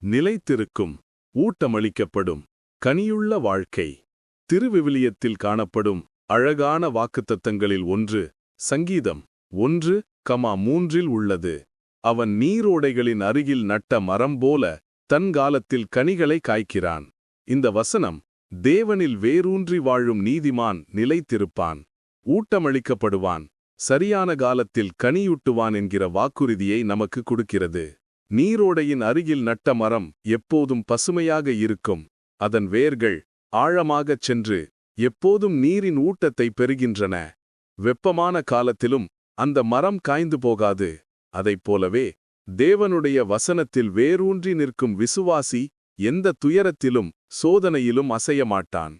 நிலைத்திருக்கும், ஊட்டமளிக்கப்படும், கனியுள்ள வாழ்க்கை. திருவிவிலியத்தில் காணப்படும் அழகான வாக்குத்தத்தங்களில் ஒன்று சங்கீதம் 1:3 உள்ளது. அவன் நீரோடைகளின் அருகில் நட்ட மரம் போல தன் காலத்தில் கனிகளை காய்க்கிறான். இந்த வசனம் தேவனில் வேரூன்றி வாழும் நீதிமான் நிலைத்திருப்பான், ஊட்டமளிக்கப்படுவான், சரியான காலத்தில் கனியூட்டுவான் என்கிற வாக்குறுதியை நமக்கு கொடுக்கிறது. நீரோடையின் அருகில் நட்ட மரம் எப்போதும் பசுமையாக இருக்கும். அதன் வேர்கள் ஆழமாகச் சென்று எப்போதும் நீரின் ஊட்டத்தை பெறுகின்றன. வெப்பமான காலத்திலும் அந்த மரம் காய்ந்து போகாது. அதைப் போலவே தேவனுடைய வசனத்தில் வேரூன்றி நிற்கும் விசுவாசி எந்த துயரத்திலும் சோதனையிலும் அசையமாட்டான்.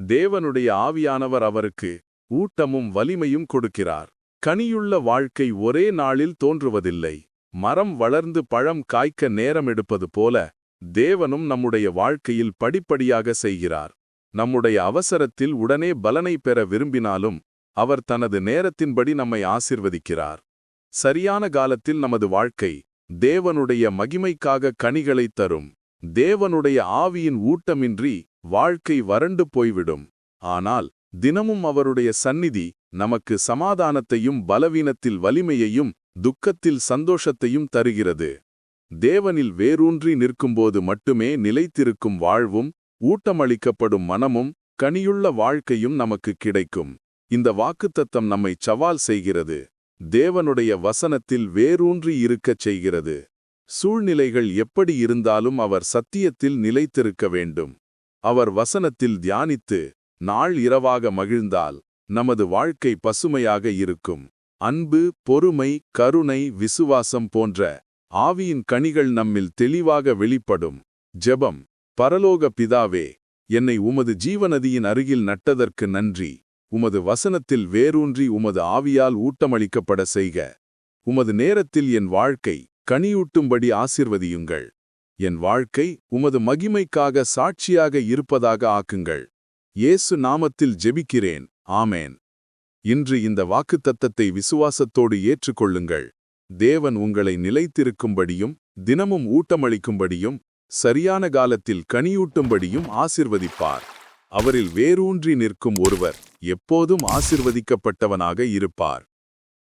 தேவனுடைய ஆவியானவர் அவருக்கு ஊட்டமும் வலிமையும் கொடுக்கிறார். கனியுள்ள வாழ்க்கை ஒரே நாளில் தோன்றுவதில்லை. மரம் வளர்ந்து பழம் காய்க்க நேரம் எடுப்பது போல தேவனும் நம்முடைய வாழ்க்கையில் படிப்படியாக செய்கிறார். நம்முடைய அவசரத்தில் உடனே பலனை பெற விரும்பினாலும் அவர் தனது நேரத்தின்படி நம்மை ஆசிர்வதிக்கிறார். சரியான காலத்தில் நமது வாழ்க்கை தேவனுடைய மகிமைக்காக கனிகளைத் தரும். தேவனுடைய ஆவியின் ஊட்டமின்றி வாழ்க்கை வறண்டு போய்விடும். ஆனால் தினமும் அவருடைய சந்நிதி நமக்கு சமாதானத்தையும் பலவீனத்தில் வலிமையையும் துக்கத்தில் சந்தோஷத்தையும் தருகிறது. தேவனில் வேரூன்றி நிற்கும்போது மட்டுமே நிலைத்திருக்கும் வாழ்வும், ஊட்டமளிக்கப்படும் மனமும், கனியுள்ள வாழ்க்கையும் நமக்கு கிடைக்கும். இந்த வாக்குத்தத்தம் நம்மை சவால் செய்கிறது. தேவனுடைய வசனத்தில் வேரூன்றி இருக்கச் செய்கிறது. சூழ்நிலைகள் எப்படி இருந்தாலும் அவர் சத்தியத்தில் நிலைத்திருக்க வேண்டும். அவர் வசனத்தில் தியானித்து நாள் இரவாக மகிழ்ந்தால் நமது வாழ்க்கை பசுமையாக இருக்கும். அன்பு, பொறுமை, கருணை, விசுவாசம் போன்ற ஆவியின் கனிகள் நம்மில் தெளிவாக வெளிப்படும். ஜெபம். பரலோக பிதாவே, என்னை உமது ஜீவநதியின் அருகில் நட்டதற்கு நன்றி. உமது வசனத்தில் வேரூன்றி உமது ஆவியால் ஊட்டமளிக்கப்பட செய்க. உமது நேரத்தில் என் வாழ்க்கை கனியூட்டும்படி ஆசிர்வதியுங்கள். என் வாழ்க்கை உமது மகிமைக்காக சாட்சியாக இருப்பதாக ஆக்குங்கள். இயேசு நாமத்தில் ஜெபிக்கிறேன். ஆமேன். இன்று இந்த வாக்குத்தத்தத்தை விசுவாசத்தோடு ஏற்றுக்கொள்ளுங்கள். தேவன் உங்களை நிலைத்திருக்கும்படியும் தினமும் ஊட்டமளிக்கும்படியும் சரியான காலத்தில் கனியூட்டும்படியும் ஆசிர்வதிப்பார். அவரில் வேரூன்றி நிற்கும் ஒருவர் எப்போதும் ஆசிர்வதிக்கப்பட்டவனாக இருப்பார்.